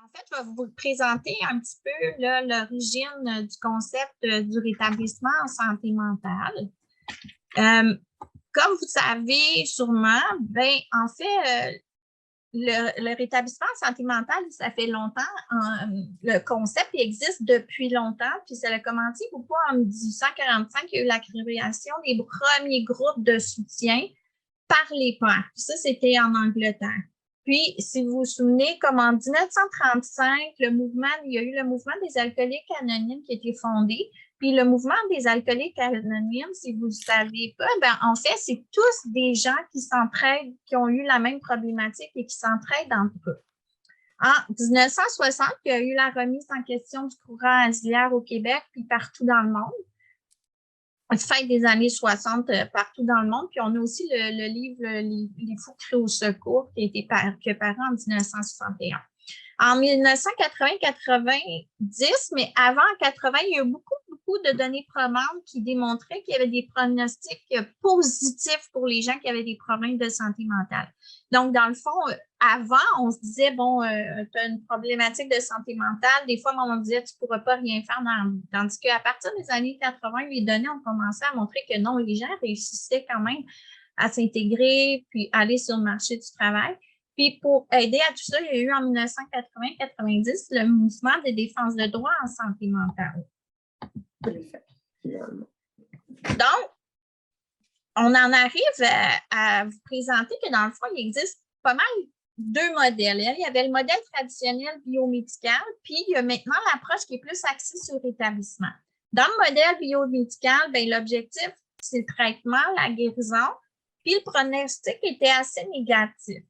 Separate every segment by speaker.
Speaker 1: En fait, je vais vous présenter un petit peu l'origine du concept du rétablissement en santé mentale. Comme vous savez sûrement, ben, en fait, le rétablissement en santé mentale, ça fait longtemps. Le concept existe depuis longtemps, puis ça a commencé beaucoup en 1845. Il y a eu la création des premiers groupes de soutien par les pairs. Puis ça, c'était en Angleterre. Puis, si vous vous souvenez, comme en 1935, il y a eu le mouvement des alcooliques anonymes qui a été fondé. Puis le mouvement des alcooliques anonymes, si vous ne savez pas, ben, en fait, c'est tous des gens qui s'entraident, qui ont eu la même problématique et qui s'entraident entre eux. En 1960, il y a eu la remise en question du courant auxiliaire au Québec puis partout dans le monde. Fin des années 60 partout dans le monde. Puis on a aussi le livre Les fous crient au secours qui a paru en 1961. En 1980-90, mais avant 80, il y a eu beaucoup de données probantes qui démontraient qu'il y avait des pronostics positifs pour les gens qui avaient des problèmes de santé mentale. Donc, dans le fond, avant, on se disait, bon, tu as une problématique de santé mentale. Des fois, on disait, tu ne pourras pas rien faire. Tandis qu'à partir des années 80, les données ont commencé à montrer que non, les gens réussissaient quand même à s'intégrer puis aller sur le marché du travail. Puis pour aider à tout ça, il y a eu en 1980-90 le mouvement de défense de droits en santé mentale. Donc, on en arrive à vous présenter que dans le fond, il existe pas mal deux modèles. Il y avait le modèle traditionnel biomédical, puis il y a maintenant l'approche qui est plus axée sur le rétablissement. Dans le modèle biomédical, ben, l'objectif, c'est le traitement, la guérison, puis le pronostic était assez négatif.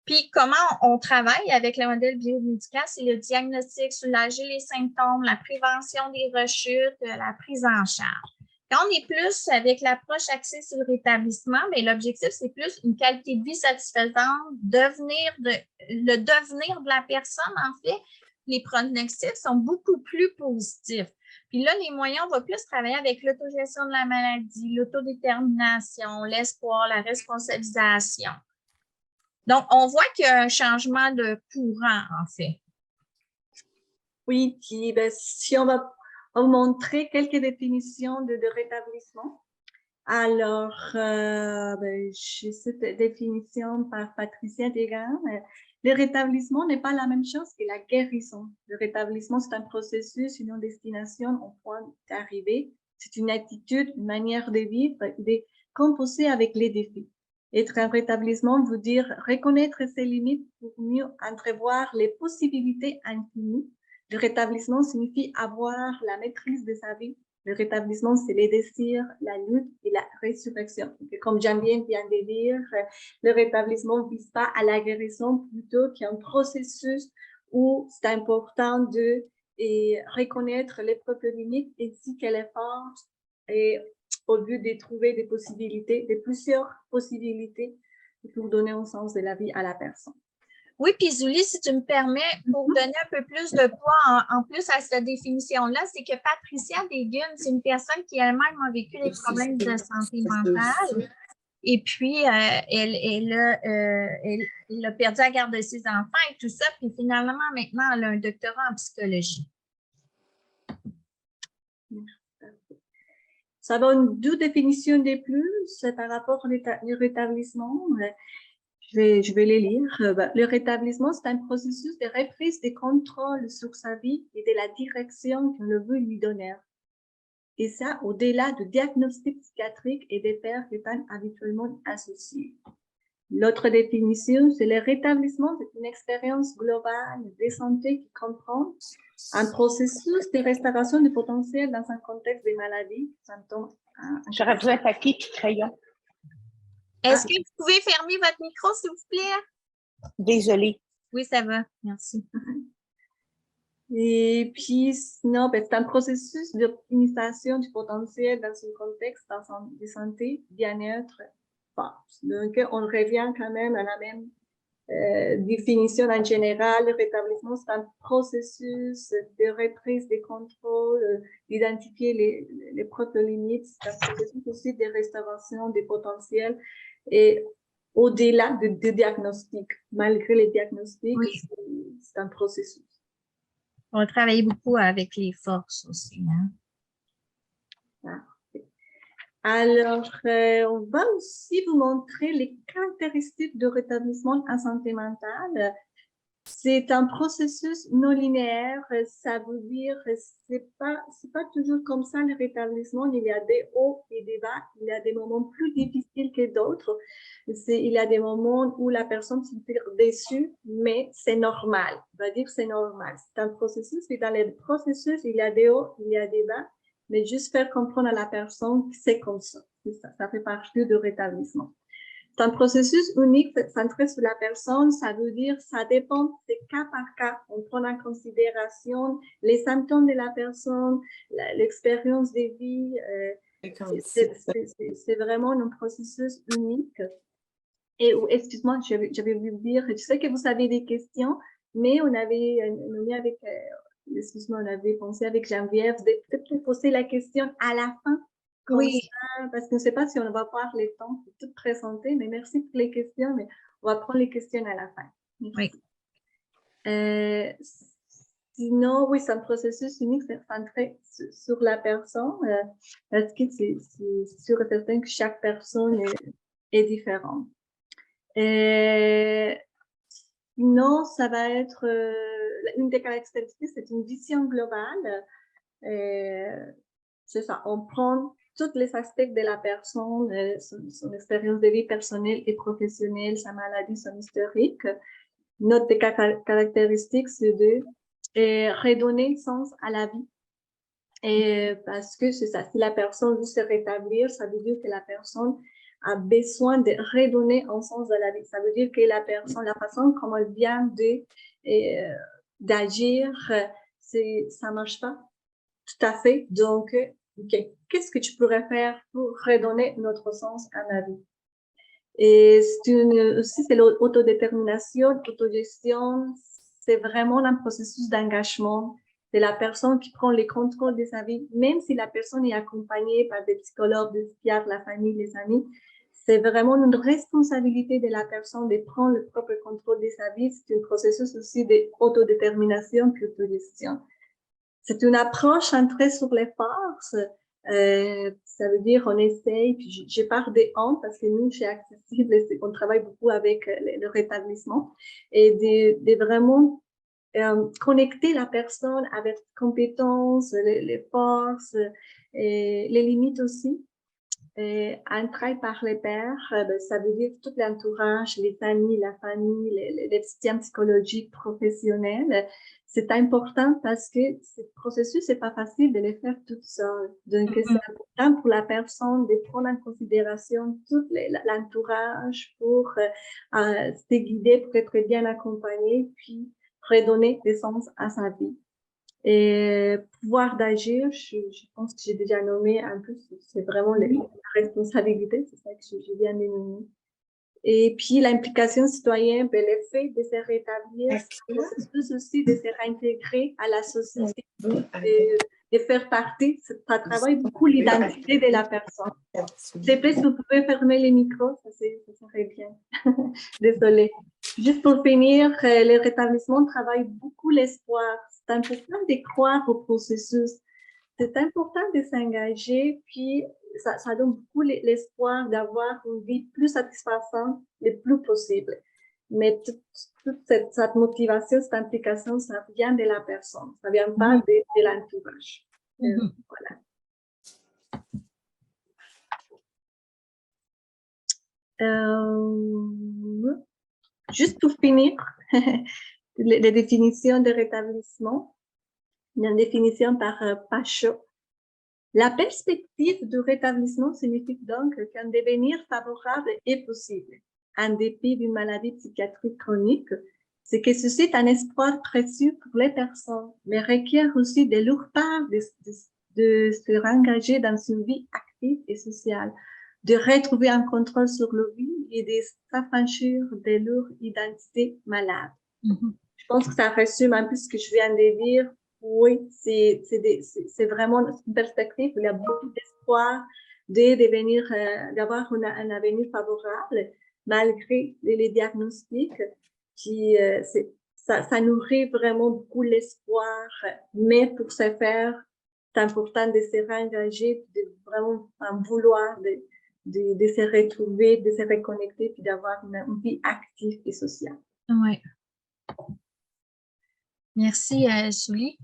Speaker 1: Puis, comment on travaille avec le modèle biomédical, c'est le diagnostic, soulager les symptômes, la prévention des rechutes, la prise en charge. Quand on est plus avec l'approche axée sur le rétablissement, mais l'objectif, c'est plus une qualité de vie satisfaisante, le devenir de la personne, en fait, les pronostics sont beaucoup plus positifs. Puis là, les moyens, on va plus travailler avec l'autogestion de la maladie, l'autodétermination, l'espoir, la responsabilisation. Donc, on voit qu'il y a un changement de courant, en fait.
Speaker 2: Oui, puis ben, si on va vous montrer quelques définitions de rétablissement. Alors, j'ai cette définition par Patricia Degan. Le rétablissement n'est pas la même chose que la guérison. Le rétablissement, c'est un processus, une destination au point d'arrivée. C'est une attitude, une manière de vivre, de composer avec les défis. Être en rétablissement veut dire reconnaître ses limites pour mieux entrevoir les possibilités infinies. Le rétablissement signifie avoir la maîtrise de sa vie. Le rétablissement, c'est les désirs, la lutte et la résurrection. Et comme Jean-Bien vient de dire, le rétablissement ne vise pas à la guérison plutôt qu'un processus où c'est important de reconnaître les propres limites ainsi que les forces et au but de trouver des possibilités, de plusieurs possibilités pour donner un sens de la vie à la personne.
Speaker 1: Oui, puis Zuli, si tu me permets, pour donner un peu plus de poids en plus à cette définition-là, c'est que Patricia Degan, c'est une personne qui elle-même a vécu des problèmes de santé mentale. Et puis, elle a perdu la garde de ses enfants et tout ça. Puis finalement, maintenant, elle a un doctorat en psychologie.
Speaker 2: Ça donne deux définitions de plus par rapport au rétablissement. Je vais les lire. Le rétablissement, c'est un processus de reprise de contrôle sur sa vie et de la direction qu'on veut lui donner. Et ça, au-delà du diagnostic psychiatrique et des pères qui sont habituellement associés. L'autre définition, c'est le rétablissement, c'est une expérience globale de santé qui comprend un processus de restauration du potentiel dans un contexte de maladie, symptômes.
Speaker 3: J'aurais besoin de papier et crayon.
Speaker 1: Est-ce que vous pouvez fermer votre micro, s'il vous plaît?
Speaker 3: Désolée.
Speaker 1: Oui, ça va. Merci.
Speaker 2: Et puis, sinon, c'est un processus d'optimisation du potentiel dans un contexte de santé, bien-être. Donc, on revient quand même à la même définition en général. Le rétablissement, c'est un processus de reprise des contrôles, d'identifier les propres limites. C'est un processus aussi de restauration des potentiels et au-delà de diagnostic. Malgré les diagnostics, oui, c'est un processus.
Speaker 1: On va travailler beaucoup avec les forces aussi. Hein?
Speaker 2: Alors, on va aussi vous montrer les caractéristiques de rétablissement en santé mentale. C'est un processus non linéaire, ça veut dire c'est pas toujours comme ça le rétablissement. Il y a des hauts et des bas, il y a des moments plus difficiles que d'autres. Il y a des moments où la personne se sent déçue, mais c'est normal. On va dire c'est normal. C'est un processus et dans le processus, il y a des hauts, il y a des bas, mais juste faire comprendre à la personne que c'est comme ça. Ça fait partie du rétablissement. C'est un processus unique centré sur la personne, ça veut dire ça dépend de cas par cas. On prend en considération les symptômes de la personne, l'expérience de vie. C'est vraiment un processus unique. Et excuse-moi, j'avais voulu dire, je sais que vous avez des questions, mais on avait pensé avec Geneviève de peut-être poser la question à la fin. Oui. Ça, parce qu'on ne sait pas si on va avoir le temps de tout présenter, mais merci pour les questions, mais on va prendre les questions à la fin. Merci. Oui. Sinon, oui, c'est un processus unique, c'est centré sur la personne, parce que c'est sûr et certain que chaque personne est différente. Sinon, ça va être une des caractéristiques, c'est une vision globale. C'est ça, on prend tous les aspects de la personne, son expérience de vie personnelle et professionnelle, sa maladie, son historique. Notre caractéristique, c'est de redonner sens à la vie. Et parce que c'est ça, si la personne veut se rétablir, ça veut dire que la personne a besoin de redonner un sens à la vie. Ça veut dire que la personne, la façon comme elle vient d'agir, ça marche pas tout à fait. Donc, okay, qu'est-ce que tu pourrais faire pour redonner notre sens à la vie? Et aussi, c'est l'autodétermination, l'autogestion, c'est vraiment un processus d'engagement. C'est la personne qui prend le contrôle de sa vie, même si la personne est accompagnée par des psychologues, des psychiatres, la famille, les amis. C'est vraiment une responsabilité de la personne de prendre le propre contrôle de sa vie. C'est un processus aussi d'autodétermination et d'autogestion. C'est une approche centrée sur les forces. Ça veut dire on essaye, puis je parle des on parce que nous, chez Accessible, on travaille beaucoup avec le rétablissement et de vraiment connecter la personne avec les compétences, les forces et les limites aussi. Et un travail par les pairs, ça veut dire tout l'entourage, les amis, la famille, les soutiens psychologiques, professionnels. C'est important parce que ce processus, c'est pas facile de le faire toute seule. Donc, c'est important pour la personne de prendre en considération tout l'entourage pour se guider, pour être bien accompagné, puis redonner des sens à sa vie. Et pouvoir d'agir, je pense que j'ai déjà nommé un peu, c'est vraiment la responsabilité, c'est ça que je viens de nommer. Et puis l'implication citoyenne, ben, le fait de se rétablir, c'est aussi de se réintégrer à la société, de faire partie, ça travaille beaucoup l'identité de la personne. S'il vous plaît, si vous pouvez fermer les micros, ça serait bien. Désolée. Juste pour finir, le rétablissement travaille beaucoup l'espoir. C'est important de croire au processus. C'est important de s'engager, puis ça donne beaucoup l'espoir d'avoir une vie plus satisfaisante le plus possible. Mais toute cette motivation, cette implication, ça vient de la personne. Ça vient pas de l'entourage. Voilà. Juste pour finir, les définitions de rétablissement, une définition par Pachot. La perspective du rétablissement signifie donc qu'un devenir favorable est possible, en dépit d'une maladie psychiatrique chronique, ce qui suscite un espoir précieux pour les personnes, mais requiert aussi de leur part de se réengager dans une vie active et sociale, de retrouver un contrôle sur leur vie et de s'affranchir de leur identité malade. Je pense que ça résume un peu ce que je viens de dire. Oui, c'est vraiment une perspective. Il y a beaucoup d'espoir d'avoir un avenir favorable malgré les diagnostics. Puis ça nourrit vraiment beaucoup l'espoir, mais pour ce faire, c'est important de se réengager, de vraiment vouloir de se retrouver, de se reconnecter, puis d'avoir une vie active et sociale.
Speaker 1: Oui. Merci, Julie.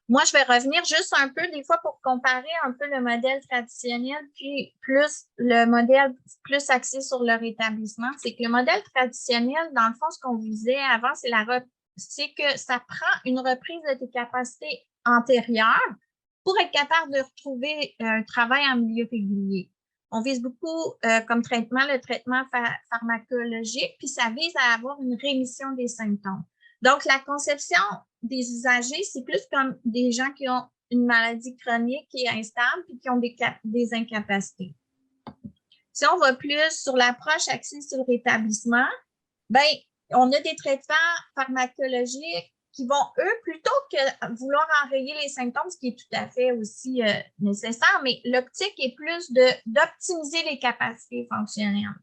Speaker 1: Moi, je vais revenir juste un peu, des fois, pour comparer un peu le modèle traditionnel, puis plus le modèle plus axé sur le rétablissement. C'est que le modèle traditionnel, dans le fond, ce qu'on vous disait avant, c'est que ça prend une reprise de tes capacités antérieures pour être capable de retrouver un travail en milieu régulier. On vise beaucoup comme traitement le traitement pharmacologique, puis ça vise à avoir une rémission des symptômes. Donc, la conception des usagers, c'est plus comme des gens qui ont une maladie chronique qui est instable puis qui ont des incapacités. Si on va plus sur l'approche axée sur le rétablissement, ben, on a des traitements pharmacologiques qui vont, eux, plutôt que vouloir enrayer les symptômes, ce qui est tout à fait aussi nécessaire, mais l'optique est plus d'optimiser les capacités fonctionnelles.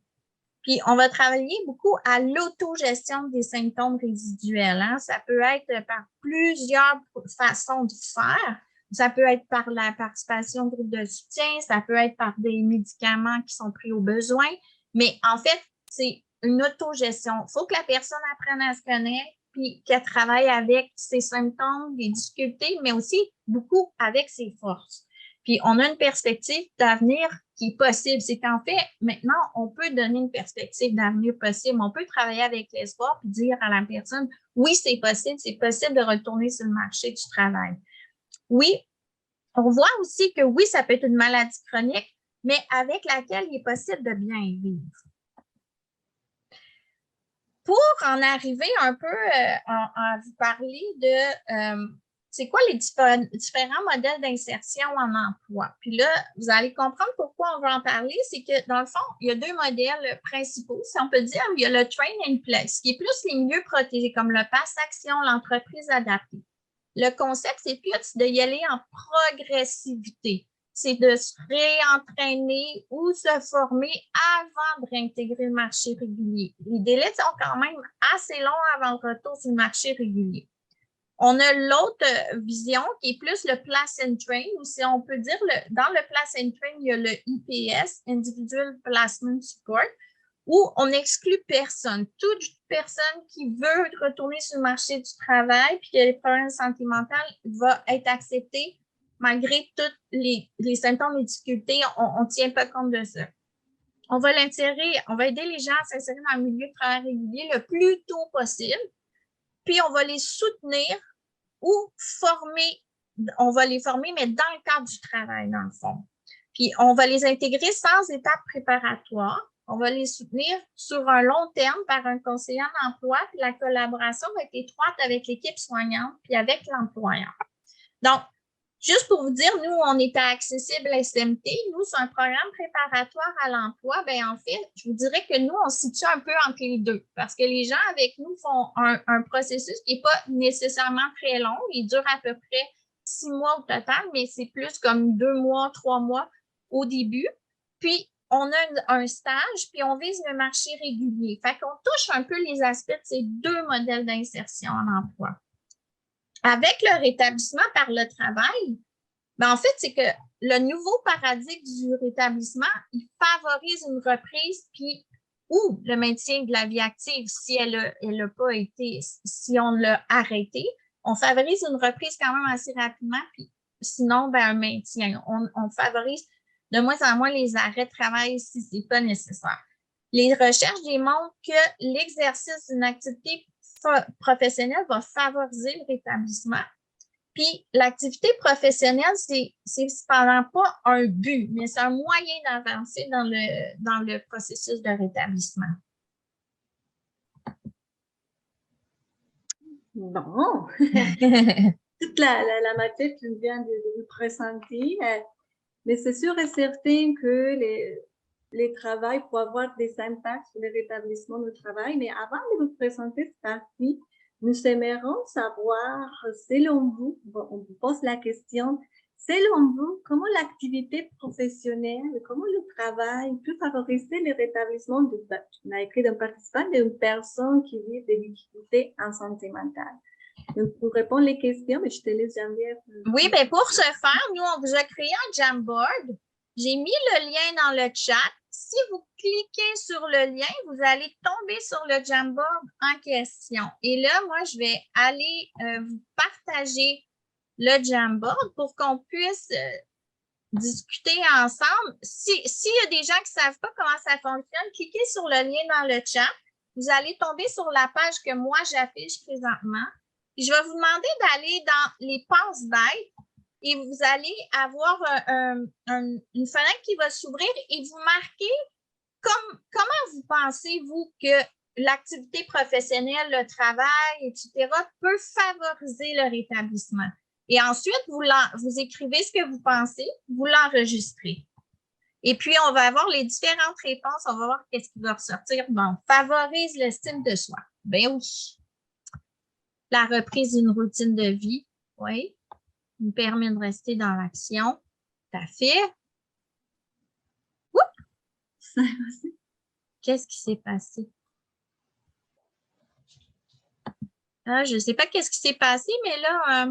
Speaker 1: Puis, on va travailler beaucoup à l'autogestion des symptômes résiduels. Hein. Ça peut être par plusieurs façons de faire. Ça peut être par la participation au groupe de soutien, ça peut être par des médicaments qui sont pris au besoin. Mais en fait, c'est une autogestion. Il faut que la personne apprenne à se connaître, puis qu'elle travaille avec ses symptômes, les difficultés, mais aussi beaucoup avec ses forces. Puis, on a une perspective d'avenir qui est possible. C'est qu'en fait, maintenant, on peut donner une perspective d'avenir possible. On peut travailler avec l'espoir puis dire à la personne, oui, c'est possible de retourner sur le marché du travail. Oui, on voit aussi que oui, ça peut être une maladie chronique, mais avec laquelle il est possible de bien vivre. Pour en arriver un peu à vous parler de c'est quoi les différents modèles d'insertion en emploi. Puis là, vous allez comprendre pourquoi on va en parler. C'est que dans le fond, il y a deux modèles principaux, si on peut dire. Il y a le train and place, qui est plus les milieux protégés, comme le pass action, l'entreprise adaptée. Le concept, c'est plus de y aller en progressivité. C'est de se réentraîner ou se former avant de réintégrer le marché régulier. Les délais sont quand même assez longs avant le retour sur le marché régulier. On a l'autre vision qui est plus le place and train, ou si on peut dire, dans le place and train, il y a le IPS, Individual Placement Support, où on n'exclut personne. Toute personne qui veut retourner sur le marché du travail puis qui a des problèmes de santé mentale va être acceptée malgré tous les symptômes et difficultés. On ne tient pas compte de ça. On va aider les gens à s'insérer dans le milieu de travail régulier le plus tôt possible. Puis, on va les soutenir ou former. On va les former, mais dans le cadre du travail, dans le fond. Puis, on va les intégrer sans étape préparatoire. On va les soutenir sur un long terme par un conseiller en emploi. Puis, la collaboration va être étroite avec l'équipe soignante puis avec l'employeur. Donc, juste pour vous dire, nous, on est à Accessible SMT. Nous, c'est un programme préparatoire à l'emploi. Bien, en fait, je vous dirais que nous, on se situe un peu entre les deux parce que les gens avec nous font un processus qui n'est pas nécessairement très long. Il dure à peu près 6 mois au total, mais c'est plus comme 2 mois, 3 mois au début. Puis, on a un stage, puis on vise le marché régulier. Fait qu'on touche un peu les aspects de ces deux modèles d'insertion en emploi. Avec le rétablissement par le travail, ben en fait, c'est que le nouveau paradigme du rétablissement, il favorise une reprise puis ou le maintien de la vie active si elle n'a pas été, si on l'a arrêté. On favorise une reprise quand même assez rapidement, puis sinon, ben, un maintien. On favorise de moins en moins les arrêts de travail si ce n'est pas nécessaire. Les recherches démontrent que l'exercice d'une activité professionnelle va favoriser le rétablissement. Puis l'activité professionnelle, c'est cependant pas un but, mais c'est un moyen d'avancer dans le processus de rétablissement.
Speaker 2: Bon, toute la matière que tu viens de vous présenter, mais c'est sûr et certain que les travail peut avoir des impacts sur le rétablissement du travail. Mais avant de vous présenter cette partie, nous aimerions savoir, selon vous, on vous pose la question, selon vous, comment l'activité professionnelle, comment le travail peut favoriser le rétablissement on a écrit d'un participant, d'une personne qui vit des difficultés en santé mentale? Donc, pour répondre les questions, mais je te laisse, Geneviève.
Speaker 1: Oui, bien pour ce faire, nous, on vous a créé un Jamboard. J'ai mis le lien dans le chat. Si vous cliquez sur le lien, vous allez tomber sur le Jamboard en question. Et là, moi, je vais aller vous partager le Jamboard pour qu'on puisse discuter ensemble. S'il y a des gens qui ne savent pas comment ça fonctionne, cliquez sur le lien dans le chat. Vous allez tomber sur la page que moi, j'affiche présentement. Et je vais vous demander d'aller dans les passe-bêtes et vous allez avoir une fenêtre qui va s'ouvrir et vous marquez comment vous pensez, vous, que l'activité professionnelle, le travail, etc., peut favoriser le rétablissement. Et ensuite, vous écrivez ce que vous pensez, vous l'enregistrez. Et puis, on va avoir les différentes réponses. On va voir qu'est-ce qui va ressortir. Bon, favorise l'estime de soi. Ben oui. La reprise d'une routine de vie, oui, nous permet de rester dans l'action. Tout à fait. Oups! Qu'est-ce qui s'est passé? Ah, je ne sais pas qu'est-ce qui s'est passé, mais là,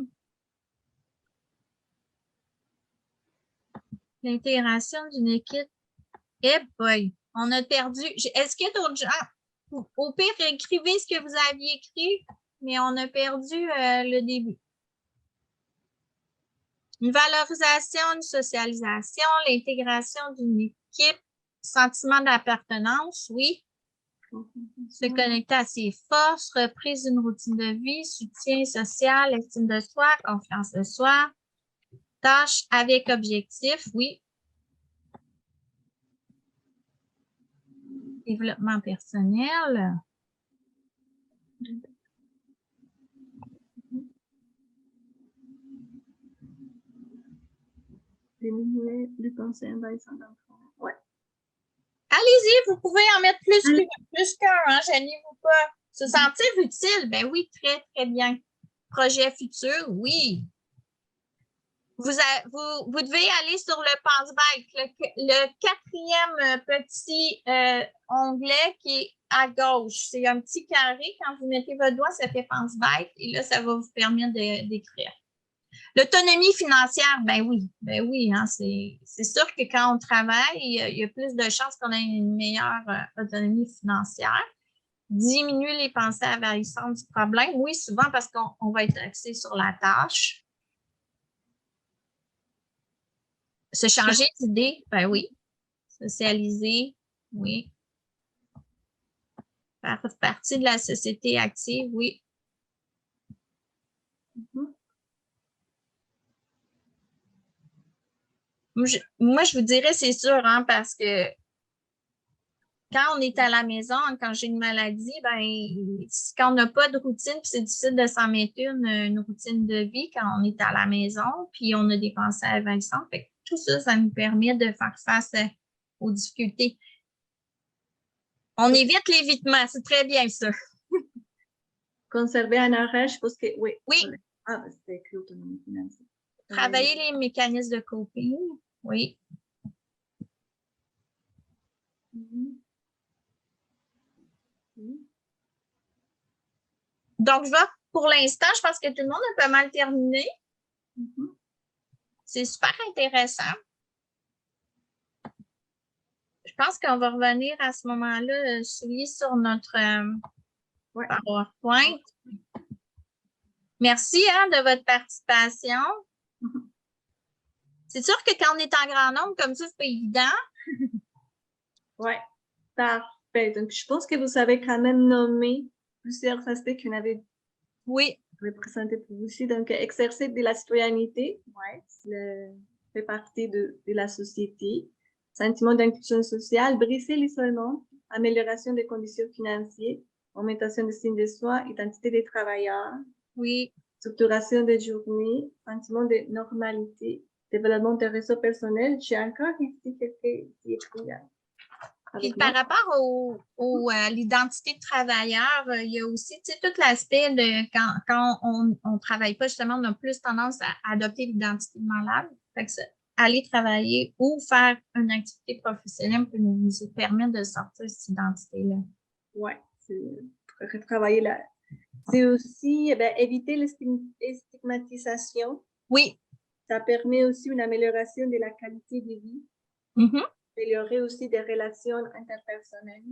Speaker 1: l'intégration d'une équipe. Eh boy, on a perdu. Est-ce qu'il y a d'autres gens? Au pire, écrivez ce que vous aviez écrit, mais on a perdu le début. Une valorisation, une socialisation, l'intégration d'une équipe, sentiment d'appartenance, oui. Se connecter à ses forces, reprise d'une routine de vie, soutien social, estime de soi, confiance de soi, tâche avec objectif, oui. Développement personnel.
Speaker 2: Diminuer les pensées envahissantes d'enfants. Ouais.
Speaker 1: Allez-y, vous pouvez en mettre plus qu'un, hein, gênez-vous pas. Se sentir utile, ben oui, très, très bien. Projet futur, oui. Vous devez aller sur le passe-bête, le quatrième petit onglet qui est à gauche. C'est un petit carré. Quand vous mettez votre doigt, ça fait passe-bête et là, ça va vous permettre d'écrire. L'autonomie financière, ben oui, hein, c'est sûr que quand on travaille, il y a plus de chances qu'on ait une meilleure autonomie financière. Diminuer les pensées envahissantes du problème, oui, souvent parce qu'on va être axé sur la tâche. Se changer d'idée, ben oui. Socialiser, oui. Faire partie de la société active, oui. Moi, je vous dirais, c'est sûr, hein, parce que quand on est à la maison, quand j'ai une maladie, ben, quand on n'a pas de routine, puis c'est difficile de s'en mettre une routine de vie quand on est à la maison, puis on a des pensées envahissantes. Fait que tout ça, ça nous permet de faire face aux difficultés. On évite l'évitement, c'est très bien ça.
Speaker 2: Conserver un horaire, je pense que oui.
Speaker 1: Oui.
Speaker 2: Ah, c'est écrit autonomie financière.
Speaker 1: Travailler les mécanismes de coping, oui. Donc, pour l'instant, je pense que tout le monde a pas mal terminé. C'est super intéressant. Je pense qu'on va revenir à ce moment-là, sur notre PowerPoint. Merci de votre participation. C'est sûr que quand on est en grand nombre comme ça, c'est pas évident.
Speaker 2: Oui, parfait. Donc, je pense que vous avez quand même nommé plusieurs aspects qu'on avait présentés pour vous aussi. Donc, exercer de la citoyenneté, fait partie de la société. Sentiment d'inclusion sociale, briser l'isolement, amélioration des conditions financières, augmentation de signes de soi, identité des travailleurs.
Speaker 1: Oui.
Speaker 2: Structuration des journées, sentiment de normalité, développement des réseaux personnels. J'ai encore ici quelques
Speaker 1: Puis
Speaker 2: avec
Speaker 1: par
Speaker 2: moi.
Speaker 1: rapport à l'identité de travailleur, il y a aussi tout l'aspect de quand on ne travaille pas, justement, on a plus tendance à adopter l'identité de malade. Fait que aller travailler ou faire une activité professionnelle peut nous permettre de sortir cette identité-là.
Speaker 2: Oui, c'est retravailler là. C'est aussi éviter les stigmatisations.
Speaker 1: Oui.
Speaker 2: Ça permet aussi une amélioration de la qualité de vie.
Speaker 1: Mm-hmm.
Speaker 2: Améliorer aussi des relations interpersonnelles.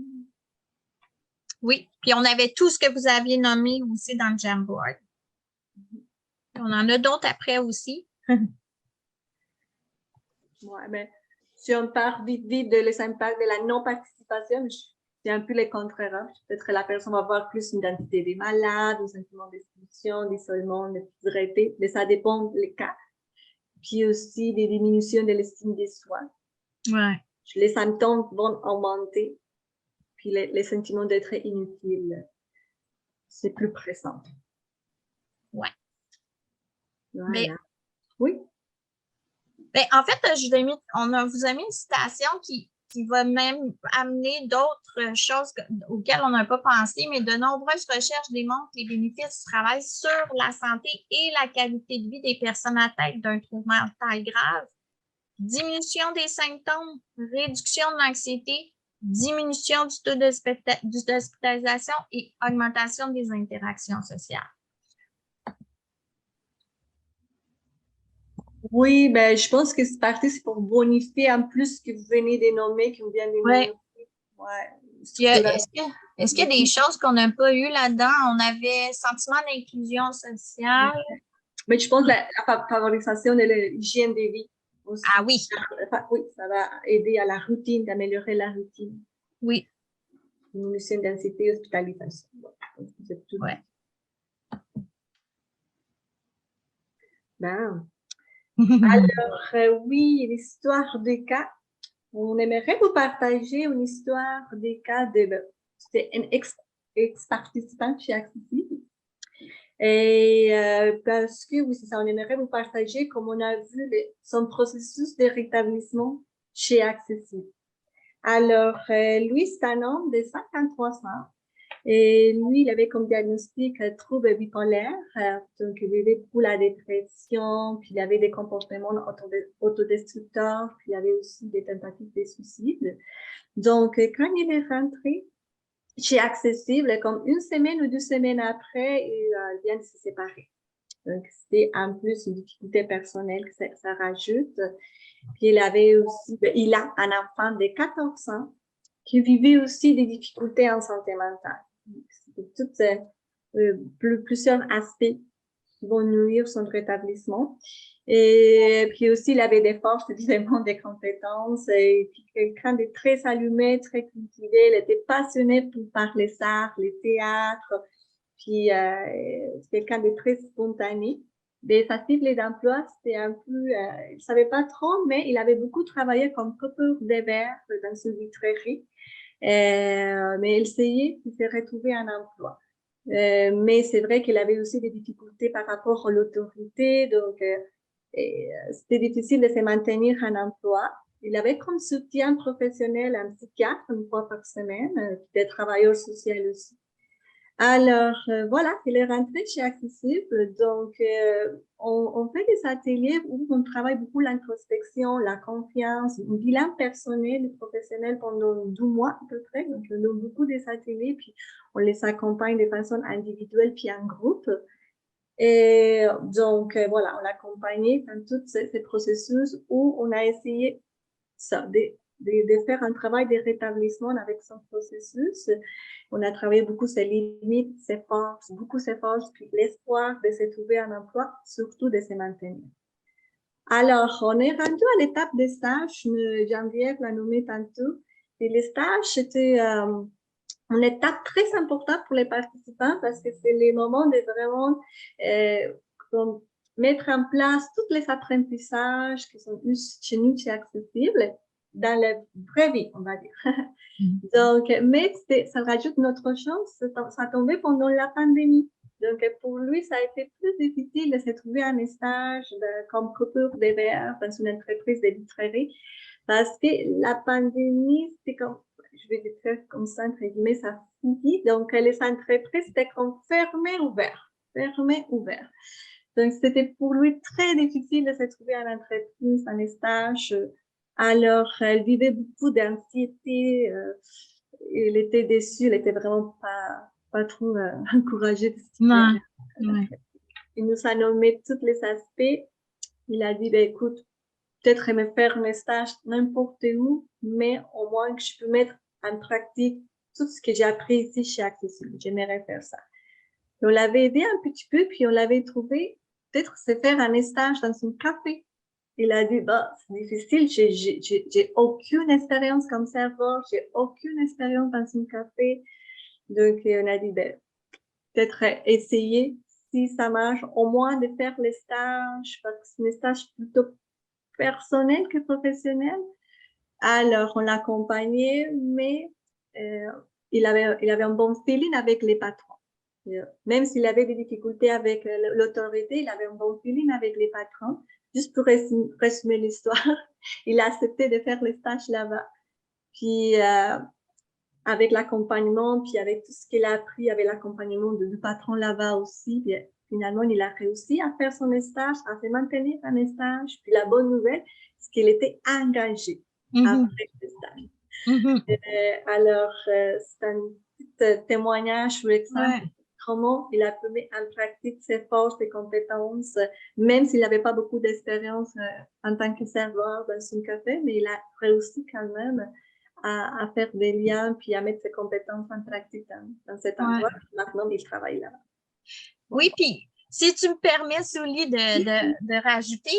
Speaker 1: Oui, puis on avait tout ce que vous aviez nommé aussi dans le Jamboard. On en a d'autres après aussi.
Speaker 2: Ouais, mais si on part vite de les impacts de la non-participation, c'est un peu le contraire. Peut-être que la personne va avoir plus une identité des malades, un sentiment d'exclusion, d'isolement, de pauvreté, mais ça dépend des cas. Puis aussi des diminutions de l'estime de soi.
Speaker 1: Ouais.
Speaker 2: Les symptômes vont augmenter, puis les sentiments d'être inutile, c'est plus présent.
Speaker 1: Ouais.
Speaker 2: Voilà.
Speaker 1: Mais,
Speaker 2: oui.
Speaker 1: Ben, en fait, vous a mis une citation qui va même amener d'autres choses auxquelles on n'a pas pensé, mais de nombreuses recherches démontrent les bénéfices du travail sur la santé et la qualité de vie des personnes atteintes d'un trouble mental grave. Diminution des symptômes, réduction de l'anxiété, diminution du taux d'hospitalisation et augmentation des interactions sociales.
Speaker 2: Oui, ben, je pense que c'est parti, c'est pour bonifier en plus ce que vous venez de nommer, que vous venez de nommer. Ouais.
Speaker 1: Est-ce qu'il y a des choses qu'on n'a pas eues là-dedans? On avait sentiment d'inclusion sociale.
Speaker 2: Mais je pense que la favorisation de l'hygiène de vie aussi.
Speaker 1: Ah oui.
Speaker 2: Oui, ça va aider à la routine, d'améliorer la routine.
Speaker 1: Oui.
Speaker 2: Diminution d'anxiété, hospitalisation. C'est tout.
Speaker 1: Ouais.
Speaker 2: Ben. Alors, oui, l'histoire des cas. On aimerait vous partager une histoire des cas c'est un ex-participant chez Accessible. Et parce que, oui, c'est ça, on aimerait vous partager comme on a vu son processus de rétablissement chez Accessible. Alors, lui, c'est un homme de 53 ans. Et lui, il avait comme diagnostic un trouble bipolaire, donc il avait beaucoup la dépression, puis il avait des comportements autodestructeurs, puis il y avait aussi des tentatives de suicide. Donc, quand il est rentré chez Accessible, comme une semaine ou 2 semaines après, il vient de se séparer. Donc, c'était en plus une difficulté personnelle que ça rajoute. Puis il avait aussi, il a un enfant de 14 ans qui vivait aussi des difficultés en santé mentale. C'était plusieurs aspects qui vont nuire son rétablissement. Et puis aussi, il avait des forces, évidemment, des compétences. Et puis quelqu'un de très allumé, très cultivé. Il était passionné par les arts, les théâtres. Puis quelqu'un de très spontané. Sa cible d'emploi, c'était un peu, il savait pas trop, mais il avait beaucoup travaillé comme coupeur de verre dans une vitrerie. Mais il essayait de se retrouver un emploi. Mais c'est vrai qu'il avait aussi des difficultés par rapport à l'autorité, donc c'était difficile de se maintenir un emploi. Il avait comme soutien professionnel un psychiatre une fois par semaine, des travailleurs sociaux aussi. Alors, voilà, il est rentré chez Accessible. Donc, on fait des ateliers où on travaille beaucoup l'introspection, la confiance, un bilan personnel et professionnel pendant 12 mois à peu près. Donc, on a beaucoup des ateliers, puis on les accompagne de façon individuelle puis en groupe. Et donc, voilà, on l'a accompagné dans tous ces processus où on a essayé ça, de faire un travail de rétablissement avec son processus. On a travaillé beaucoup ses limites, ses forces, puis l'espoir de se trouver un emploi, surtout de se maintenir. Alors, on est rendu à l'étape des stages. Geneviève l'a nommé tantôt. Et les stages, c'était une étape très importante pour les participants parce que c'est les moments de vraiment mettre en place tous les apprentissages qui sont chez nous, chez Accessible, dans la vraie vie, on va dire. Donc, mais ça rajoute notre chance, ça tombait pendant la pandémie. Donc, pour lui, ça a été plus difficile de se trouver un stage comme coupeur de verre dans une entreprise de vitrerie parce que la pandémie, je vais le faire comme ça, entre guillemets, ça fouille. Donc, les entreprises, c'était comme fermé, ouvert, fermé, ouvert. Donc, c'était pour lui très difficile de se trouver en entreprise, en stage. Alors, elle vivait beaucoup d'anxiété. Elle était déçue, elle était vraiment pas trop encouragée de se trouver en entreprise. Il nous a nommé tous les aspects. Il a dit, ben, écoute, peut-être me faire mes stages n'importe où, mais au moins que je peux mettre en pratique tout ce que j'ai appris ici chez Accessible. J'aimerais faire ça. Et on l'avait aidé un petit peu, puis on l'avait trouvé peut-être se faire un stage dans un café. Il a dit, bah, c'est difficile, j'ai aucune expérience comme serveur, j'ai aucune expérience dans un café. Donc, on a dit, ben, peut-être essayer, si ça marche, au moins de faire les stages, parce que c'est des stages plutôt personnels que professionnels. Alors, on l'accompagnait, mais il avait un bon feeling avec les patrons. Même s'il avait des difficultés avec l'autorité, il avait un bon feeling avec les patrons. Juste pour résumer l'histoire, il a accepté de faire les stages là-bas. Puis, avec l'accompagnement, puis avec tout ce qu'il a appris, avec l'accompagnement du patron là-bas aussi, puis, finalement, il a réussi à faire son stage, à se maintenir en stage. Puis la bonne nouvelle, c'est qu'il était engagé après le stage. Alors, c'est un petit témoignage ou exemple comment il a pu mettre en pratique ses forces, ses compétences, même s'il n'avait pas beaucoup d'expérience en tant que serveur dans un café, mais il a réussi quand même à faire des liens puis à mettre ses compétences en pratique dans cet endroit. Maintenant, il travaille là.
Speaker 1: Oui, puis si tu me permets, Souli, de rajouter,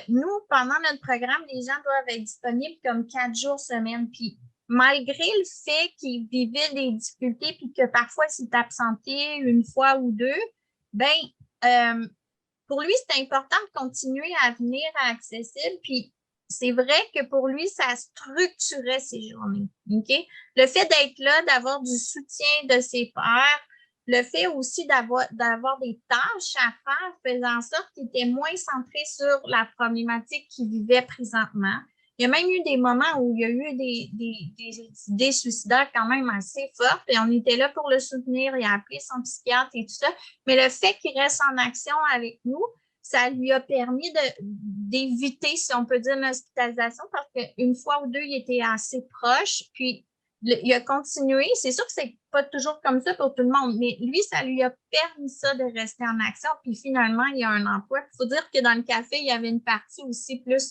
Speaker 1: nous, pendant notre programme, les gens doivent être disponibles comme 4 jours semaine. Puis malgré le fait qu'ils vivaient des difficultés puis que parfois ils s'étaient absentés une fois ou deux, ben pour lui, c'est important de continuer à venir à Accessible. Puis c'est vrai que pour lui, ça structurait ses journées. OK? Le fait d'être là, d'avoir du soutien de ses pairs, le fait aussi d'avoir des tâches à faire faisant en sorte qu'il était moins centré sur la problématique qu'il vivait présentement. Il y a même eu des moments où il y a eu des idées suicidaires quand même assez fortes et on était là pour le soutenir. Il a appelé son psychiatre et tout ça. Mais le fait qu'il reste en action avec nous, ça lui a permis d'éviter, si on peut dire, une hospitalisation parce qu'une fois ou deux, il était assez proche. Puis, il a continué. C'est sûr que c'est pas toujours comme ça pour tout le monde, mais lui, ça lui a permis ça de rester en action. Puis finalement, il y a un emploi. Il faut dire que dans le café, il y avait une partie aussi plus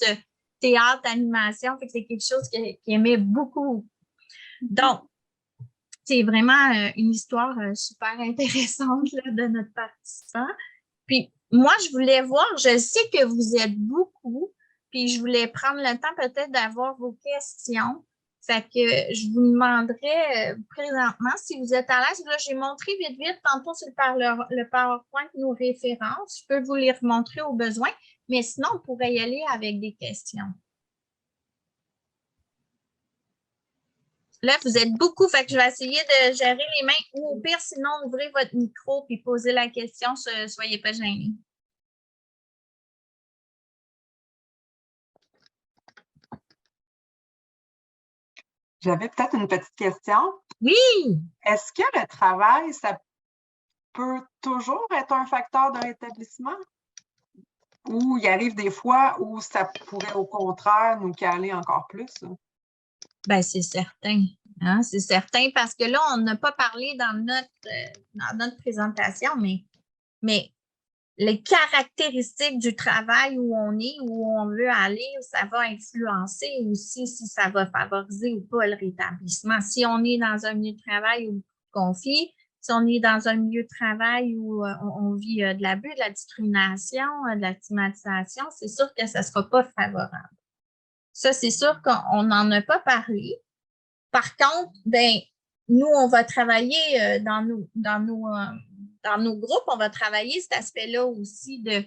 Speaker 1: théâtre, animation. Fait que c'est quelque chose qu'il aimait beaucoup. Donc, c'est vraiment une histoire super intéressante là, de notre participant. Puis moi, je voulais voir, je sais que vous êtes beaucoup, puis je voulais prendre le temps peut-être d'avoir vos questions. Fait que je vous demanderais présentement si vous êtes à l'aise. Là, j'ai montré vite tantôt sur le PowerPoint nos références. Je peux vous les remontrer au besoin, mais sinon, on pourrait y aller avec des questions. Là, vous êtes beaucoup, fait que je vais essayer de gérer les mains ou au pire, sinon, ouvrez votre micro puis posez la question, soyez pas gênés.
Speaker 4: J'avais peut-être une petite question.
Speaker 1: Oui!
Speaker 4: Est-ce que le travail, ça peut toujours être un facteur de rétablissement? Ou il arrive des fois où ça pourrait au contraire nous caler encore plus?
Speaker 1: Bien, c'est certain. Hein? C'est certain parce que là, on n'a pas parlé dans notre présentation, mais les caractéristiques du travail où on est, où on veut aller, ça va influencer aussi si ça va favoriser ou pas le rétablissement. Si on est dans un milieu de travail où conflit, si on est dans un milieu de travail où on vit de l'abus, de la discrimination, de la stigmatisation, c'est sûr que ça ne sera pas favorable. Ça, c'est sûr qu'on n'en a pas parlé. Par contre, ben, nous, on va travailler dans nos groupes, on va travailler cet aspect-là aussi de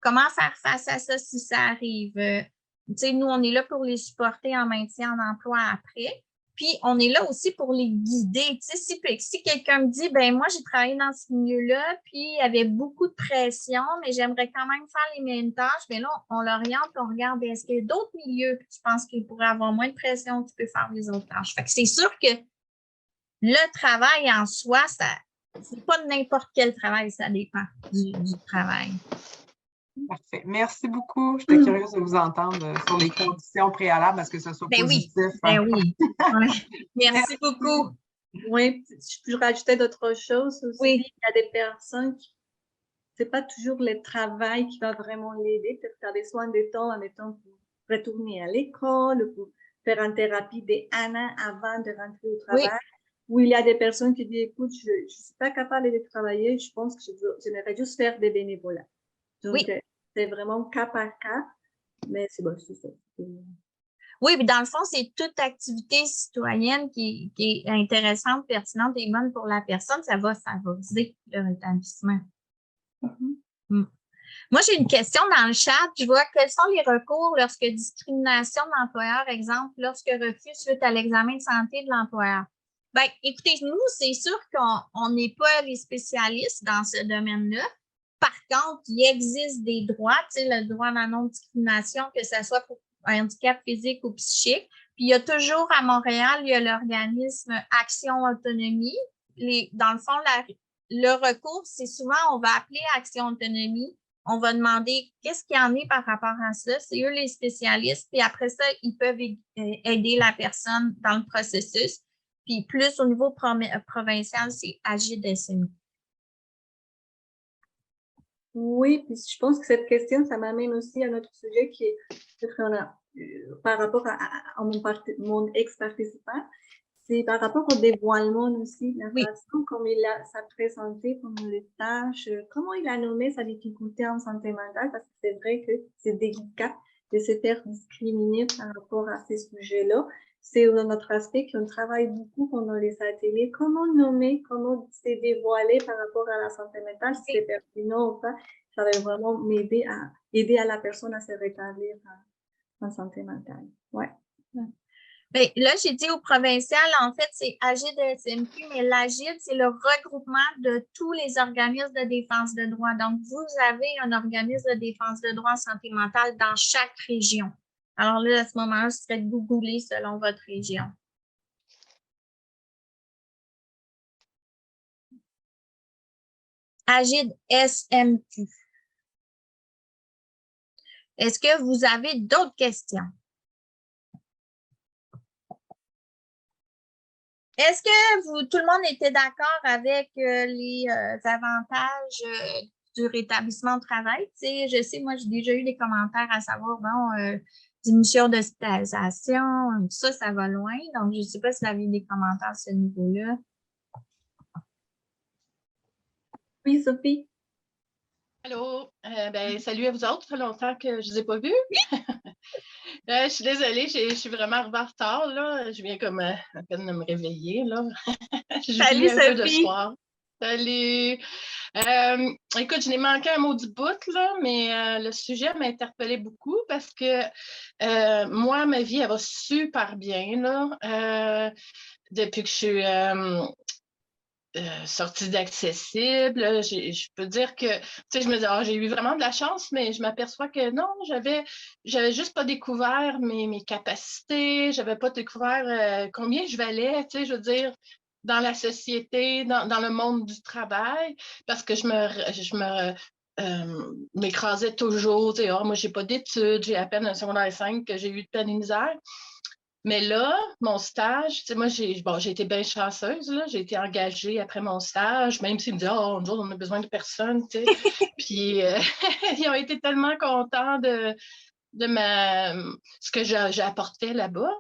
Speaker 1: comment faire face à ça si ça arrive. Tu sais, nous, on est là pour les supporter en maintien en emploi après. Puis, on est là aussi pour les guider. Tu sais, si quelqu'un me dit, ben moi, j'ai travaillé dans ce milieu-là, puis il y avait beaucoup de pression, mais j'aimerais quand même faire les mêmes tâches, bien là, on l'oriente, on regarde, est-ce qu'il y a d'autres milieux que tu penses qu'il pourrait avoir moins de pression, tu peux faire les autres tâches. Fait que c'est sûr que le travail en soi, c'est pas n'importe quel travail, ça dépend du travail.
Speaker 4: Parfait. Merci beaucoup. J'étais curieuse de vous entendre sur les conditions préalables à ce que ce soit positif.
Speaker 1: Ben oui. Ouais. Merci beaucoup.
Speaker 2: Oui, je peux rajouter d'autres choses aussi.
Speaker 1: Oui.
Speaker 2: Il y a des personnes qui, c'est pas toujours le travail qui va vraiment l'aider. Peut-être que tu as besoin de temps, admettons, pour retourner à l'école, pour faire une thérapie d'1 an avant de rentrer au travail.
Speaker 1: Oui.
Speaker 2: Où il y a des personnes qui disent, écoute, je ne suis pas capable de travailler, je pense que j'aimerais juste faire des bénévolats. Donc,
Speaker 1: Oui.
Speaker 2: c'est vraiment cas par cas, mais c'est bon, c'est ça.
Speaker 1: Oui, puis dans le fond, c'est toute activité citoyenne qui est intéressante, pertinente et bonne pour la personne. Ça va favoriser le rétablissement. Moi, j'ai une question dans le chat. Je vois quels sont les recours lorsque discrimination de l'employeur, exemple, lorsque refus suite à l'examen de santé de l'employeur. Bien, écoutez, nous, c'est sûr qu'on n'est pas les spécialistes dans ce domaine-là. Par contre, il existe des droits, tu sais, le droit à la non-discrimination, que ce soit pour un handicap physique ou psychique. Puis, il y a toujours à Montréal, il y a l'organisme Action Autonomie. Dans le fond, le recours, c'est souvent, on va appeler Action Autonomie. On va demander qu'est-ce qu'il y en est par rapport à ça. C'est eux les spécialistes. Puis après ça, ils peuvent aider la personne dans le processus. Puis plus au niveau provincial, c'est AGID-SMI.
Speaker 2: Oui, puis je pense que cette question, ça m'amène aussi à notre sujet qui est par rapport à mon ex-participant, c'est par rapport au dévoilement aussi, la façon comme il s'est présenté pendant les tâches, comment il a nommé sa difficulté en santé mentale, parce que c'est vrai que c'est délicat de se faire discriminer par rapport à ces sujets-là. C'est un autre aspect qu'on travaille beaucoup pendant les ateliers. Comment nommer, comment se dévoiler par rapport à la santé mentale, si c'est pertinent ou pas. Ça va vraiment m'aider à aider à la personne à se rétablir en santé mentale. Ouais.
Speaker 1: Bien, là, j'ai dit au provincial, en fait, c'est AGID-SMQ, mais l'AGID, c'est le regroupement de tous les organismes de défense de droit. Donc, vous avez un organisme de défense de droit en santé mentale dans chaque région. Alors là, à ce moment-là, ce serait de googler selon votre région. AGID-SMQ. Est-ce que vous avez d'autres questions? Est-ce que tout le monde était d'accord avec les avantages du rétablissement au travail? Tu sais, je sais, moi, j'ai déjà eu des commentaires à savoir, bon, diminution d'hospitalisation, ça va loin. Donc, je ne sais pas si vous avez des commentaires à ce niveau-là.
Speaker 2: Oui, Sophie.
Speaker 3: Allô, salut à vous autres, ça fait longtemps que je ne vous ai pas vus. Je suis désolée, je suis vraiment arrivée en retard, là. Je viens comme à peine de me réveiller, là.
Speaker 1: Salut,
Speaker 3: un peu de
Speaker 1: Sophie!
Speaker 3: soir. Salut! Écoute, je n'ai manqué un mot du bout, là, mais le sujet m'a interpellée beaucoup parce que moi, ma vie, elle va super bien, là. Depuis que je suis sortie d'accessible, je peux dire que, tu sais, je me dis, j'ai eu vraiment de la chance, mais je m'aperçois que non, j'avais juste pas découvert mes capacités, j'avais pas découvert combien je valais, tu sais, je veux dire, dans la société, dans le monde du travail, parce que je m'écrasais toujours, tu sais, moi, j'ai pas d'études, j'ai à peine un secondaire 5 que j'ai eu de peine et misère. Mais là, mon stage, tu sais, moi, j'ai été bien chanceuse, là. J'ai été engagée après mon stage, même s'ils me disent, oh, nous autres, on a besoin de personne, tu sais. Puis, ils ont été tellement contents de ce que j'ai apporté là-bas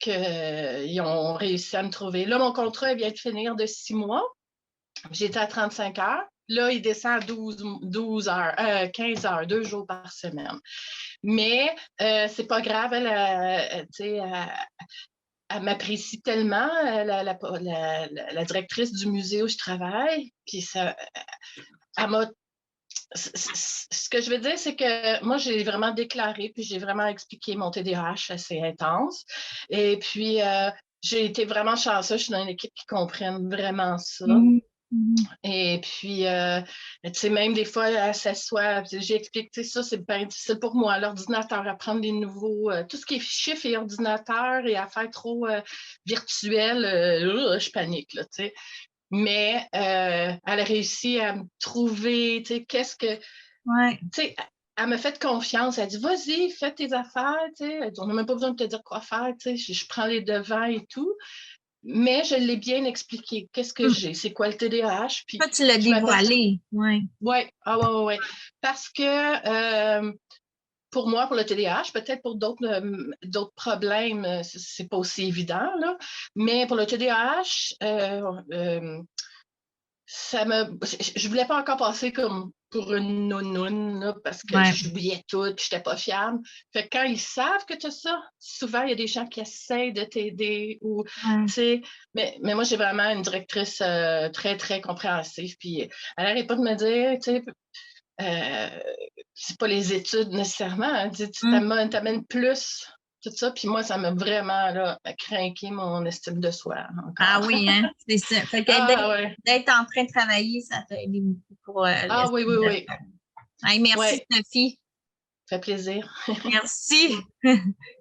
Speaker 3: qu'ils ont réussi à me trouver. Là, mon contrat vient de finir de 6 mois. J'étais à 35 heures. Là, il descend à 12 heures, 15 heures, 2 jours par semaine. Mais c'est pas grave, elle m'apprécie tellement, la directrice du musée où je travaille. Puis ça, elle m'a. Ce que je veux dire, c'est que moi, j'ai vraiment déclaré, puis j'ai vraiment expliqué mon TDAH assez intense. Et puis, j'ai été vraiment chanceuse. Je suis dans une équipe qui comprenne vraiment ça. Et puis, tu sais, même des fois, elle s'assoit, j'explique, tu sais, ça, c'est bien difficile pour moi, l'ordinateur, apprendre des nouveaux, tout ce qui est chiffres et ordinateur et affaires trop virtuelles, je panique, là, tu sais. Mais elle a réussi à me trouver, tu sais, qu'est-ce que,
Speaker 1: Ouais.
Speaker 3: tu sais, elle m'a fait confiance. Elle dit, vas-y, fais tes affaires, tu sais. Elle dit, on n'a même pas besoin de te dire quoi faire, tu sais. Je prends les devants et tout. Mais je l'ai bien expliqué. Qu'est-ce que j'ai? C'est quoi le TDAH? Puis
Speaker 1: Toi, tu l'as
Speaker 3: je m'aperçois.
Speaker 1: dévoilé. Oui.
Speaker 3: Oui, ah ouais. Parce que pour moi, pour le TDAH, peut-être pour d'autres problèmes, c'est pas aussi évident, là. Mais pour le TDAH, je voulais pas encore passer comme pour une nounoune, là, parce que
Speaker 1: Ouais.
Speaker 3: j'oubliais tout, puis j'étais pas fiable. Fait que quand ils savent que tu as ça, souvent, il y a des gens qui essayent de t'aider ou,
Speaker 1: Ouais.
Speaker 3: tu sais, mais moi, j'ai vraiment une directrice très, très compréhensive, puis elle n'arrête pas de me dire, tu sais, c'est pas les études nécessairement, hein, tu t'amènes plus, tout ça, puis moi, ça m'a vraiment, là, craqué mon estime de soi, encore.
Speaker 1: Ah oui, hein? C'est ça. Fait que
Speaker 3: ouais.
Speaker 1: d'être en train de travailler, ça t'a aidé beaucoup pour
Speaker 3: Ah oui.
Speaker 1: Hey, merci,
Speaker 3: Ouais,
Speaker 1: Sophie.
Speaker 3: ça fait plaisir.
Speaker 1: Merci.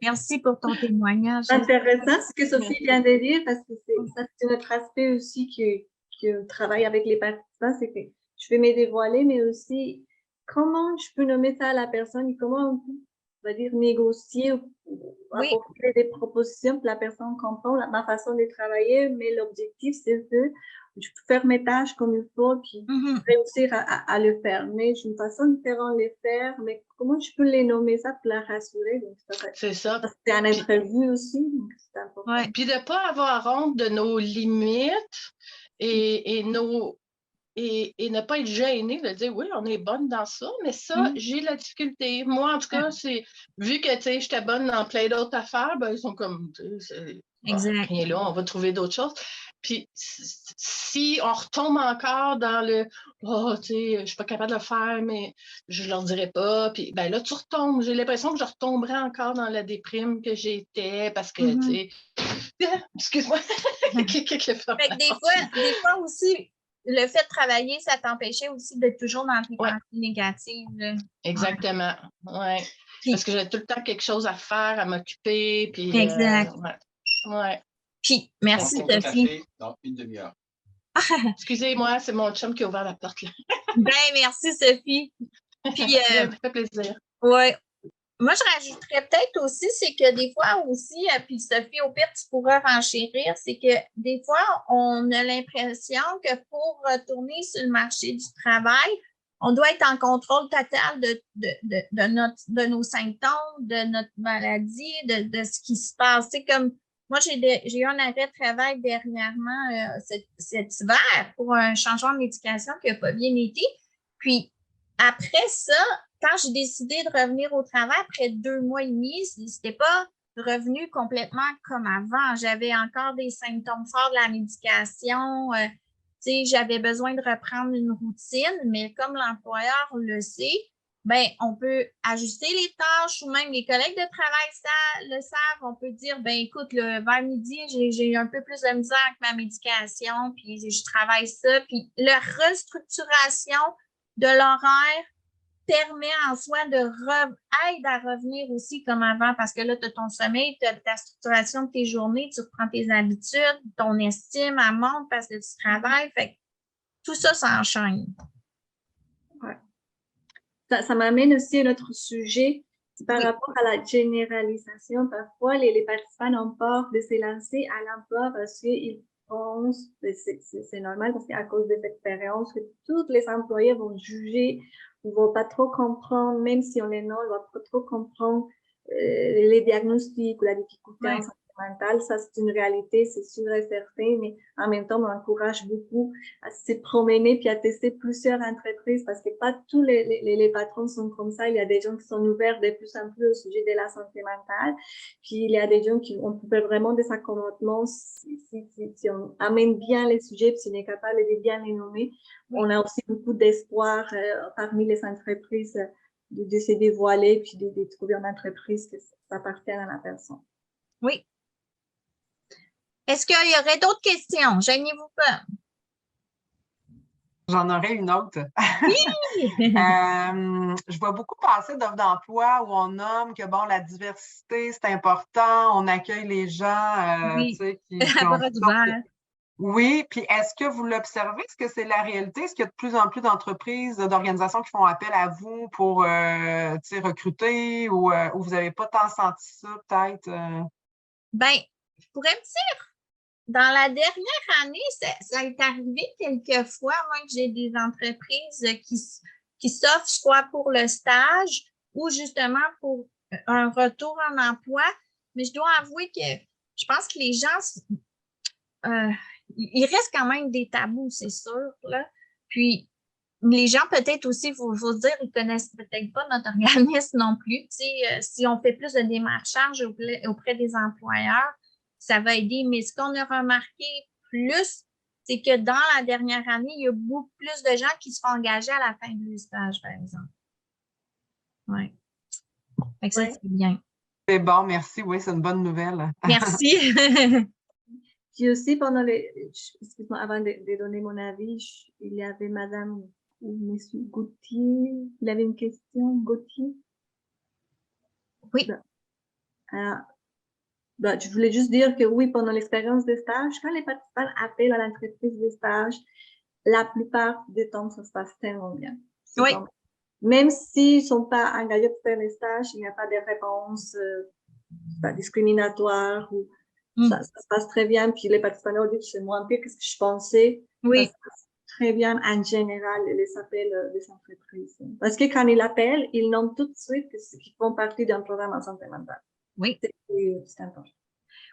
Speaker 1: Merci pour ton témoignage.
Speaker 2: C'est intéressant ce que Sophie
Speaker 3: Merci.
Speaker 2: vient de dire parce que c'est notre aspect aussi que travaille avec les participants, c'est que je vais me dévoiler, mais aussi comment je peux nommer ça à la personne et comment on peut, on va dire, négocier ou
Speaker 1: Oui.
Speaker 2: apporter des propositions que la personne comprend ma façon de travailler, mais l'objectif, c'est que je peux faire mes tâches comme il faut, puis réussir à le faire. Mais j'ai une façon différente de le faire, mais comment je peux les nommer ça pour la rassurer? Donc,
Speaker 3: C'est ça.
Speaker 2: c'est un imprévu aussi, donc c'est important.
Speaker 1: Ouais.
Speaker 3: Puis de ne pas avoir honte de nos limites et ne pas être gêné de dire oui, on est bonne dans ça, mais ça, j'ai de la difficulté. Moi, en tout cas, c'est vu que tu sais, j'étais bonne dans plein d'autres affaires, ben, ils sont comme
Speaker 1: Exact.
Speaker 3: rien là, on va trouver d'autres choses. Puis si on retombe encore dans le tu sais, je suis pas capable de le faire, mais je leur dirai pas. Puis ben là, tu retombes. J'ai l'impression que je retomberai encore dans la déprime que j'étais parce que, tu sais. Excuse-moi.
Speaker 1: Fait que des fois aussi, le fait de travailler, ça t'empêchait aussi d'être toujours dans tes pensées négatives. Là.
Speaker 3: Exactement. Ouais.
Speaker 1: Puis,
Speaker 3: parce que j'avais tout le temps quelque chose à faire, à m'occuper. Puis,
Speaker 1: exact.
Speaker 3: ouais.
Speaker 1: Puis, merci, Sophie.
Speaker 5: Dans une demi-heure.
Speaker 3: Excusez-moi, c'est mon chum qui a ouvert la porte. Là.
Speaker 1: Ben, merci, Sophie. Puis,
Speaker 3: ça me fait plaisir.
Speaker 1: Ouais. Moi, je rajouterais peut-être aussi, c'est que des fois aussi, puis Sophie, au pire, tu pourras renchérir, c'est que des fois, on a l'impression que pour retourner sur le marché du travail, on doit être en contrôle total de nos symptômes, de notre maladie, de ce qui se passe. C'est comme moi, j'ai eu un arrêt de travail dernièrement cet hiver pour un changement de médication qui n'a pas bien été. Puis après ça, quand j'ai décidé de revenir au travail après 2 mois et demi, c'était pas revenu complètement comme avant. J'avais encore des symptômes forts de la médication. J'avais besoin de reprendre une routine, mais comme l'employeur le sait, ben, on peut ajuster les tâches ou même les collègues de travail le savent. On peut dire, ben, écoute, vers midi, j'ai un peu plus de misère avec ma médication, puis je travaille ça. Puis la restructuration de l'horaire permet en soi aide à revenir aussi comme avant parce que là, tu as ton sommeil, tu as ta structuration de tes journées, tu reprends tes habitudes, ton estime, elle monte parce que tu travailles. Fait que tout ça s'enchaîne.
Speaker 2: Ouais. Ça m'amène aussi à notre sujet par rapport à la généralisation. Parfois, les participants ont peur de se lancer à l'emploi parce qu'ils pensent, c'est normal parce qu'à cause des expériences, que tous les employés vont juger, ils vont pas trop comprendre, même si on les nomme, ils vont pas trop comprendre les diagnostics ou la difficulté en santé mentale. Ça, c'est une réalité, c'est sûr et certain, mais en même temps, on encourage beaucoup à se promener puis à tester plusieurs entreprises parce que pas tous les patrons sont comme ça. Il y a des gens qui sont ouverts de plus en plus au sujet de la santé mentale. Puis il y a des gens qui ont vraiment des accommodements si on amène bien les sujets puis si on est capable de bien les nommer. On a aussi beaucoup d'espoir parmi les entreprises de se dévoiler puis de trouver une entreprise que ça appartient à la personne.
Speaker 1: Oui. Est-ce qu'il y aurait d'autres questions? Gênez-vous pas.
Speaker 4: J'en aurais une autre.
Speaker 1: Oui!
Speaker 4: Je vois beaucoup passer d'offres d'emploi où on nomme que, bon, la diversité, c'est important, on accueille les gens,
Speaker 1: Oui.
Speaker 4: tu sais, qui
Speaker 1: À
Speaker 4: ont
Speaker 1: bras
Speaker 4: toutes sortes
Speaker 1: ouverts.
Speaker 4: Oui, puis est-ce que vous l'observez? Est-ce que c'est la réalité? Est-ce qu'il y a de plus en plus d'entreprises, d'organisations qui font appel à vous pour, tu sais, recruter ou vous n'avez pas tant senti ça, peut-être?
Speaker 1: Ben, je pourrais me dire, dans la dernière année, ça est arrivé quelques fois, moi, que j'ai des entreprises qui s'offrent soit pour le stage ou justement pour un retour en emploi. Mais je dois avouer que je pense que les gens, il reste quand même des tabous, c'est sûr, là. Puis, les gens, peut-être aussi, il faut dire, ils ne connaissent peut-être pas notre organisme non plus. Tu sais, si on fait plus de démarchage auprès des employeurs, ça va aider. Mais ce qu'on a remarqué plus, c'est que dans la dernière année, il y a beaucoup plus de gens qui se font engager à la fin du stage, par exemple. Oui. Fait que ça,
Speaker 2: Ouais.
Speaker 1: c'est bien.
Speaker 4: C'est bon, merci. Oui, c'est une bonne nouvelle.
Speaker 1: Merci.
Speaker 2: Puis aussi, pendant excuse-moi, avant de donner mon avis, il y avait Madame ou Monsieur Gauthier. Il avait une question, Gauthier.
Speaker 1: Oui.
Speaker 2: Je voulais juste dire que oui, pendant l'expérience de stage, quand les participants appellent à l'entreprise de stage, la plupart du temps, ça se passe tellement bien.
Speaker 1: Oui.
Speaker 2: Même s'ils ne sont pas engagés pour faire les stages, il n'y a pas de réponse discriminatoire ou ça se passe très bien. Puis les participants ont dit que c'est moins pire que ce que je pensais.
Speaker 1: Oui.
Speaker 2: Ça se passe très bien en général, les appels des entreprises. Parce que quand ils appellent, ils nomment tout de suite qu'ils font partie d'un programme en santé mentale.
Speaker 1: Oui.
Speaker 2: C'est important.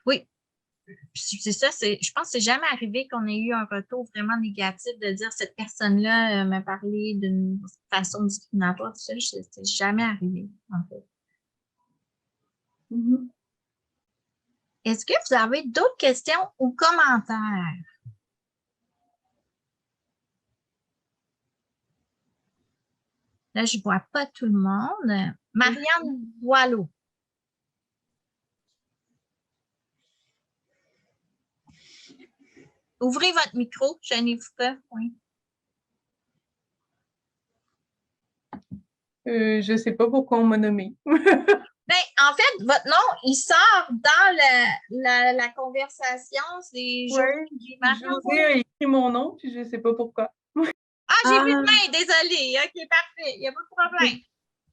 Speaker 1: Oui. C'est ça, je pense que c'est jamais arrivé qu'on ait eu un retour vraiment négatif de dire cette personne-là m'a parlé d'une façon discriminatoire. Ça, c'est jamais arrivé, en fait.
Speaker 2: Mm-hmm.
Speaker 1: Est-ce que vous avez d'autres questions ou commentaires? Là, je ne vois pas tout le monde. Marianne Boileau. Ouvrez votre micro, gênez-vous pas. Oui.
Speaker 5: Je ne sais pas pourquoi on m'a nommé.
Speaker 1: Ben, en fait, votre nom, il sort dans la conversation. C'est
Speaker 5: José a écrit mon nom, puis je ne sais pas pourquoi.
Speaker 1: Ah, j'ai vu de main, désolée. OK, parfait. Il n'y a pas de problème.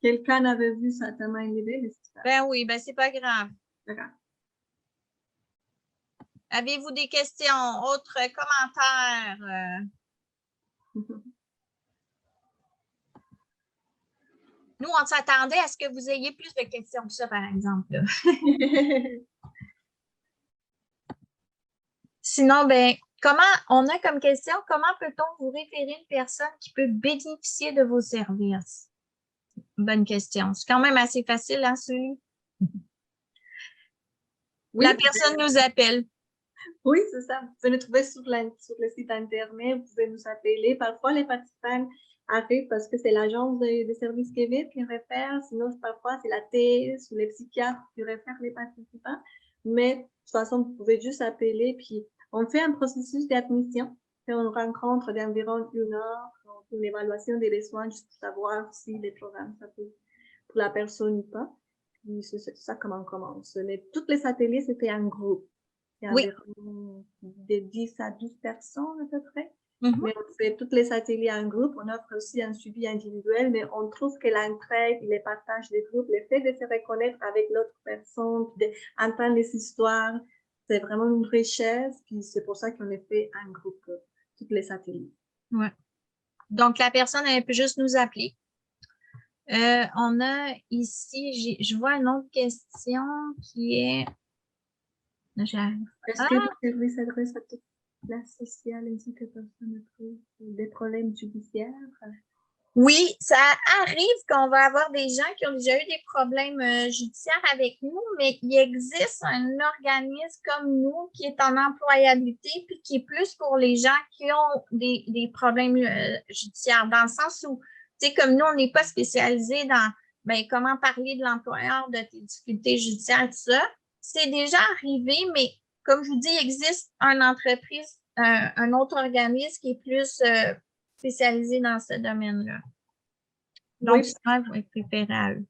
Speaker 2: Quelqu'un avait vu sa main levée?
Speaker 1: Ben oui, ben c'est pas grave.
Speaker 2: D'accord.
Speaker 1: Avez-vous des questions, autres commentaires? Nous, on s'attendait à ce que vous ayez plus de questions que ça, par exemple. Sinon, ben, on a comme question, comment peut-on vous référer une personne qui peut bénéficier de vos services? Bonne question. C'est quand même assez facile, hein, celui?
Speaker 2: Oui,
Speaker 1: la personne nous appelle.
Speaker 2: Oui, c'est ça. Vous pouvez nous trouver sur le site Internet, vous pouvez nous appeler. Parfois, les participants arrivent parce que c'est l'agence de services Québec qui réfère. Sinon, parfois, c'est la TS ou les psychiatres qui réfèrent les participants. Mais de toute façon, vous pouvez juste appeler. Puis, on fait un processus d'admission. On rencontre d'environ 1 heure pour une évaluation des besoins, juste pour savoir si les programmes, ça peut pour la personne ou pas. Puis, c'est ça comment on commence. Mais toutes les ateliers, c'était en groupe. Il y a environ de 10 à 12 personnes à peu près.
Speaker 1: Mm-hmm.
Speaker 2: Mais on fait tous les ateliers en groupe. On offre aussi un suivi individuel, mais on trouve que l'entraide, les partages des groupes, le fait de se reconnaître avec l'autre personne, d'entendre les histoires, c'est vraiment une richesse. Puis c'est pour ça qu'on les fait en groupe, tous les ateliers.
Speaker 1: Ouais. Donc, la personne, elle peut juste nous appeler. On a ici, je vois une autre question qui est...
Speaker 2: Est-ce que le service s'adresse à toute classe sociale ainsi que personne des problèmes judiciaires?
Speaker 1: Oui, ça arrive qu'on va avoir des gens qui ont déjà eu des problèmes judiciaires avec nous, mais il existe un organisme comme nous qui est en employabilité puis qui est plus pour les gens qui ont des problèmes judiciaires, dans le sens où, tu sais, comme nous, on n'est pas spécialisé dans comment parler de l'employeur, de tes difficultés judiciaires, tout ça. C'est déjà arrivé, mais comme je vous dis, il existe une entreprise, un autre organisme qui est plus spécialisé dans ce domaine-là. Donc,
Speaker 2: Oui.
Speaker 1: souvent, ils vont être préférés à eux.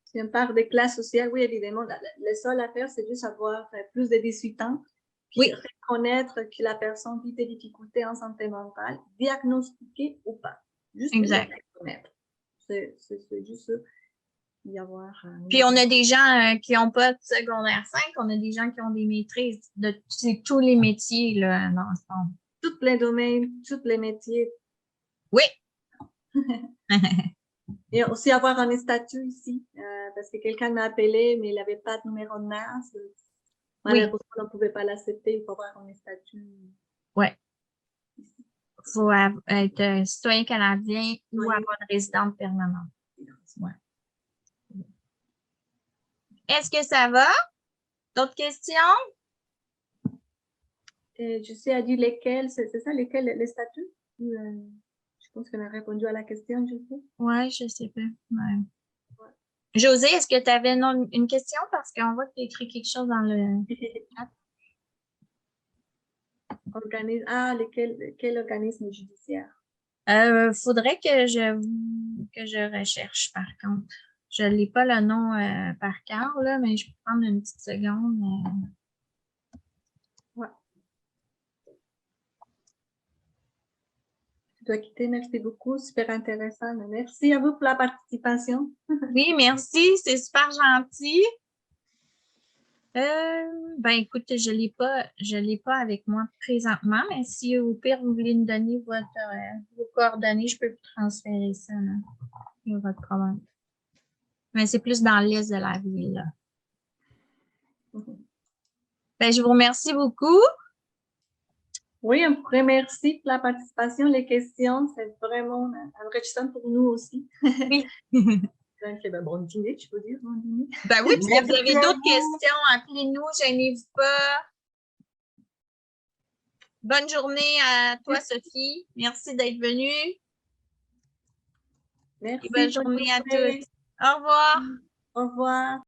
Speaker 2: Si on parle des classes sociales, oui, évidemment, la seule affaire, c'est juste avoir plus de 18 ans, puis
Speaker 1: Oui.
Speaker 2: reconnaître que la personne vit des difficultés en santé mentale, diagnostiquées ou pas. Juste
Speaker 1: Exact.
Speaker 2: le reconnaître. C'est juste ça. Y avoir
Speaker 1: Puis, on a des gens qui n'ont pas de secondaire 5, on a des gens qui ont des maîtrises de tous les métiers, là, dans le fond.
Speaker 2: tous les domaines, tous les métiers.
Speaker 1: Oui.
Speaker 2: Et aussi avoir un statut ici, parce que quelqu'un m'a appelé, mais il n'avait pas de numéro de NAS. Malheureusement, on ne pouvait pas l'accepter. Il faut avoir un statut.
Speaker 1: Oui. Il faut être citoyen canadien ou avoir une résidence permanente. Ouais. Est-ce que ça va? D'autres questions?
Speaker 2: Je sais à dire lesquels, c'est ça, lesquels, les statuts? Je pense qu'on a répondu à la question, je sais.
Speaker 1: Oui, je sais pas. Ouais. José, est-ce que tu avais une question? Parce qu'on voit que tu as écrit quelque chose dans le chat.
Speaker 2: Quel organisme judiciaire?
Speaker 1: Faudrait que je recherche, par contre. Je ne lis pas le nom par cœur, là, mais je peux prendre une petite seconde.
Speaker 2: Ouais. Je dois quitter. Merci beaucoup. Super intéressant. Merci à vous pour la participation.
Speaker 1: Oui, merci. C'est super gentil. Ben écoute, je l'ai pas avec moi présentement, mais si au pire vous voulez nous donner vos coordonnées, je peux vous transférer ça. Là. Il n'y a pas de problème. Mais c'est plus dans l'est de la ville. Là. Ben, je vous remercie beaucoup.
Speaker 2: Oui, un vrai merci pour la participation, les questions. C'est vraiment enrichissant pour nous aussi.
Speaker 1: Oui.
Speaker 2: Ben, bon dîner, je peux dire, bon dîner.
Speaker 1: Ben oui, puis si vous avez d'autres questions, appelez-nous, gênez-vous pas. Bonne journée à toi, Sophie. Merci d'être venue.
Speaker 2: Merci.
Speaker 1: Et bonne journée à tous. Au revoir.
Speaker 2: Au revoir.